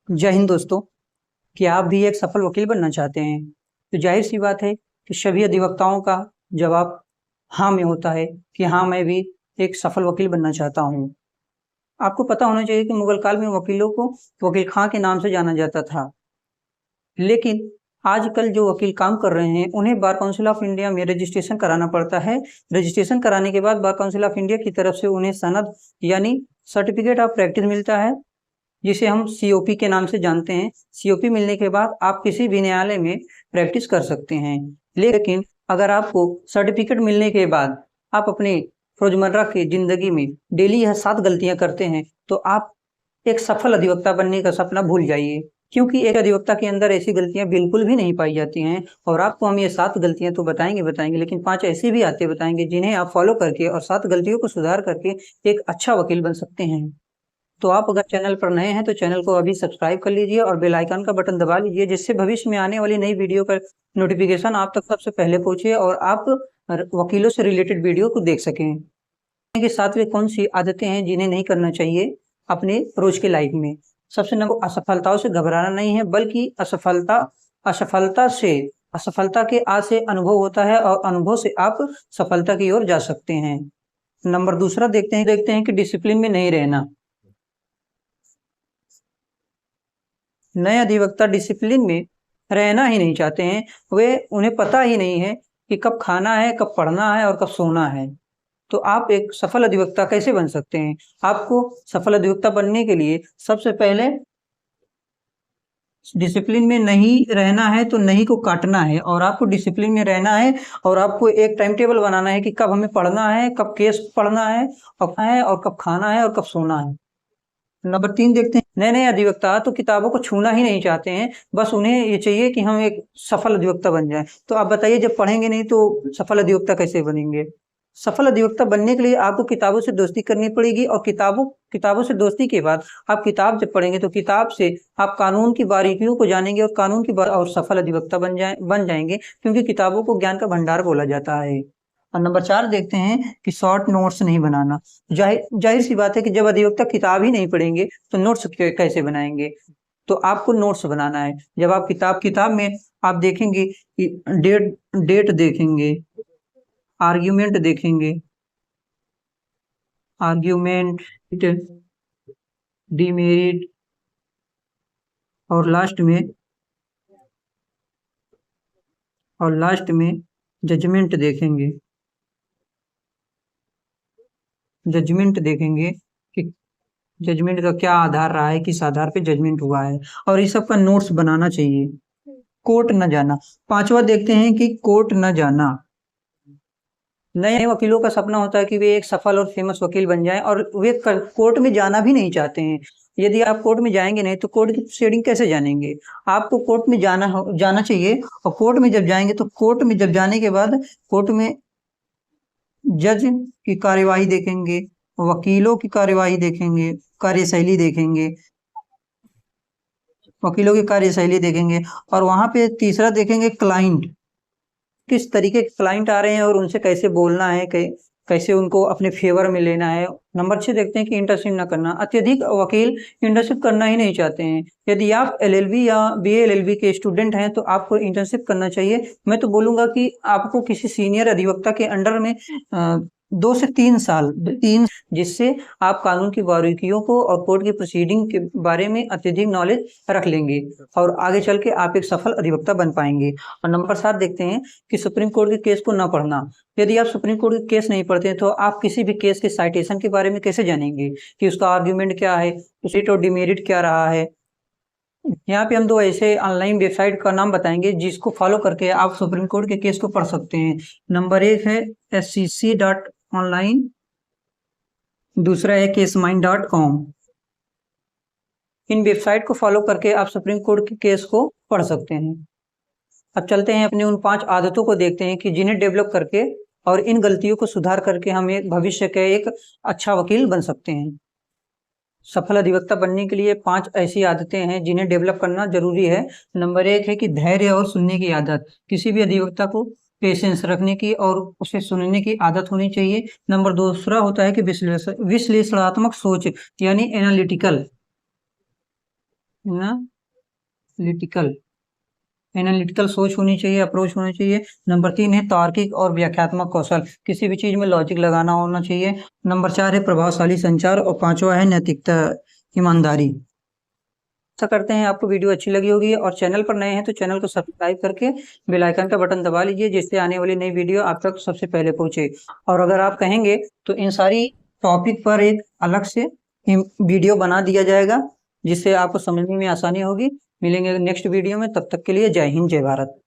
जय हिंद दोस्तों। क्या आप भी एक सफल वकील बनना चाहते हैं? तो जाहिर सी बात है कि सभी अधिवक्ताओं का जवाब हाँ में होता है कि हाँ, मैं भी एक सफल वकील बनना चाहता हूँ। आपको पता होना चाहिए कि मुगल काल में वकीलों को वकील खां के नाम से जाना जाता था, लेकिन आजकल जो वकील काम कर रहे हैं उन्हें बार काउंसिल ऑफ इंडिया में रजिस्ट्रेशन कराना पड़ता है। रजिस्ट्रेशन कराने के बाद बार काउंसिल ऑफ इंडिया की तरफ से उन्हें सनद यानी सर्टिफिकेट ऑफ प्रैक्टिस मिलता है, जिसे हम सीओपी के नाम से जानते हैं। सीओपी मिलने के बाद आप किसी भी न्यायालय में प्रैक्टिस कर सकते हैं। लेकिन अगर आपको सर्टिफिकेट मिलने के बाद आप अपने रोजमर्रा की जिंदगी में डेली यह 7 गलतियां करते हैं, तो आप एक सफल अधिवक्ता बनने का सपना भूल जाइए, क्योंकि एक अधिवक्ता के अंदर ऐसी गलतियां बिल्कुल भी नहीं पाई जाती हैं। और आपको हम ये 7 गलतियां तो बताएंगे, लेकिन 5 ऐसी भी आते बताएंगे जिन्हें आप फॉलो करके और 7 गलतियों को सुधार करके एक अच्छा वकील बन सकते हैं। तो आप अगर चैनल पर नए हैं तो चैनल को अभी सब्सक्राइब कर लीजिए और बेल आइकन का बटन दबा लीजिए, जिससे भविष्य में आने वाली नई वीडियो का नोटिफिकेशन आप तक सबसे पहले पहुंचे और आप वकीलों से रिलेटेड वीडियो को देख सकें। कि 7 वे कौन सी आदतें हैं जिन्हें नहीं करना चाहिए अपने रोज के लाइफ में। सबसे नंबर, असफलताओं से घबराना नहीं है, बल्कि असफलता के आज से अनुभव होता है और अनुभव से आप सफलता की ओर जा सकते हैं। नंबर दूसरा देखते हैं कि डिसिप्लिन में नहीं रहना। नए अधिवक्ता डिसिप्लिन में रहना ही नहीं चाहते हैं। उन्हें पता ही नहीं है कि कब खाना है, कब पढ़ना है और कब सोना है। तो आप एक सफल अधिवक्ता कैसे बन सकते हैं? आपको सफल अधिवक्ता बनने के लिए सबसे पहले डिसिप्लिन में नहीं रहना है, तो नहीं को काटना है और आपको डिसिप्लिन में रहना है। और आपको एक टाइम टेबल बनाना है कि कब हमें पढ़ना है, कब केस पढ़ना है और कब खाना है और कब सोना है। नंबर 3 देखते हैं, नए नए अधिवक्ता तो किताबों को छूना ही नहीं चाहते हैं, बस उन्हें ये चाहिए कि हम एक सफल अधिवक्ता बन जाएं। तो आप बताइए, जब पढ़ेंगे नहीं तो सफल अधिवक्ता कैसे बनेंगे? सफल अधिवक्ता बनने के लिए आपको किताबों से दोस्ती करनी पड़ेगी और किताबों से दोस्ती के बाद आप किताब जब पढ़ेंगे तो किताब से आप कानून की बारीकियों को जानेंगे और और सफल अधिवक्ता बन जाएंगे, क्योंकि किताबों को ज्ञान का भंडार बोला जाता है। और नंबर 4 देखते हैं कि शॉर्ट नोट्स नहीं बनाना। जाहिर सी बात है कि जब अधिवक्ता किताब ही नहीं पढ़ेंगे तो नोट्स कैसे बनाएंगे? तो आपको नोट्स बनाना है। जब आप किताब में आप देखेंगे कि डेट डेट देखेंगे, आर्ग्यूमेंट देखेंगे, आर्ग्यूमेंट, डिमेरिट और लास्ट में जजमेंट देखेंगे। जजमेंट देखेंगे कि जजमेंट का क्या आधार रहा है, किस आधार पे जजमेंट हुआ है, और इस सब का नोट्स बनाना चाहिए। कोर्ट न जाना। 5वां देखते हैं कि कोर्ट न जाना। नए वकीलों का सपना होता है कि वे एक सफल और फेमस वकील बन जाएं और वे कोर्ट में जाना भी नहीं चाहते हैं। यदि आप कोर्ट में जाएंगे नहीं तो कोर्ट की प्रोसीडिंग कैसे जानेंगे? आपको कोर्ट में जाना चाहिए। और कोर्ट में जब जाएंगे तो कोर्ट में जब जाने के बाद कोर्ट में जज की कार्यवाही देखेंगे, वकीलों की कार्यवाही देखेंगे, कार्यशैली देखेंगे, वकीलों की कार्यशैली देखेंगे। और वहां पे तीसरा देखेंगे क्लाइंट, किस तरीके के क्लाइंट आ रहे हैं और उनसे कैसे बोलना है, कैसे उनको अपने फेवर में लेना है। नंबर 6 देखते हैं कि इंटर्नशिप न करना। अत्यधिक वकील इंटर्नशिप करना ही नहीं चाहते हैं। यदि आप एलएलबी या बीए एलएलबी के स्टूडेंट हैं तो आपको इंटर्नशिप करना चाहिए। मैं तो बोलूंगा कि आपको किसी सीनियर अधिवक्ता के अंडर में 2 से 3 साल, जिससे आप कानून की बारीकियों को और कोर्ट की प्रोसीडिंग के बारे में अत्यधिक नॉलेज रख लेंगे और आगे चल के आप एक सफल अधिवक्ता बन पाएंगे। और नंबर 7 देखते हैं कि सुप्रीम कोर्ट के केस को न पढ़ना। यदि आप सुप्रीम कोर्ट के केस नहीं पढ़ते हैं तो आप किसी भी केस के साइटेशन के बारे में कैसे जानेंगे कि उसका आर्ग्यूमेंट क्या है, मेरिट और डिमेरिट क्या रहा है। यहाँ पे हम 2 ऐसे ऑनलाइन वेबसाइट का नाम बताएंगे जिसको फॉलो करके आप सुप्रीम कोर्ट के केस को पढ़ सकते हैं। नंबर 1 है scc.online, दूसरा है casemind.com। इन वेबसाइट को फॉलो करके आप सुप्रीम कोर्ट के केस को पढ़ सकते हैं। अब चलते हैं अपनी उन 5 आदतों को देखते हैं कि जिन्हें डेवलप करके और इन गलतियों को सुधार करके हम एक भविष्य के एक अच्छा वकील बन सकते हैं। सफल अधिवक्ता बनने के लिए 5 ऐसी आदतें हैं जिन्हें डेवलप करना जरूरी है। नंबर 1 है कि धैर्य और सुनने की आदत। किसी भी अधिवक्ता को पेशेंस रखने की और उसे सुनने की आदत होनी चाहिए। नंबर दूसरा होता है कि विश्लेषणात्मक सोच यानी एनालिटिकल। एनालिटिकल एनालिटिकल सोच होनी चाहिए, अप्रोच होनी चाहिए। नंबर 3 है तार्किक और व्याख्यात्मक कौशल, किसी भी चीज में लॉजिक लगाना होना चाहिए। नंबर 4 है प्रभावशाली संचार, और पांचवा है नैतिकता, ईमानदारी। आशा करते हैं आपको वीडियो अच्छी लगी होगी, और चैनल पर नए हैं तो चैनल को सब्सक्राइब करके बेल आइकन का बटन दबा लीजिए, जिससे आने वाली नई वीडियो आप तक सबसे पहले पहुंचे। और अगर आप कहेंगे तो इन सारी टॉपिक पर एक अलग से वीडियो बना दिया जाएगा, जिससे आपको समझने में आसानी होगी। मिलेंगे नेक्स्ट वीडियो में, तब तक के लिए जय हिंद जय भारत।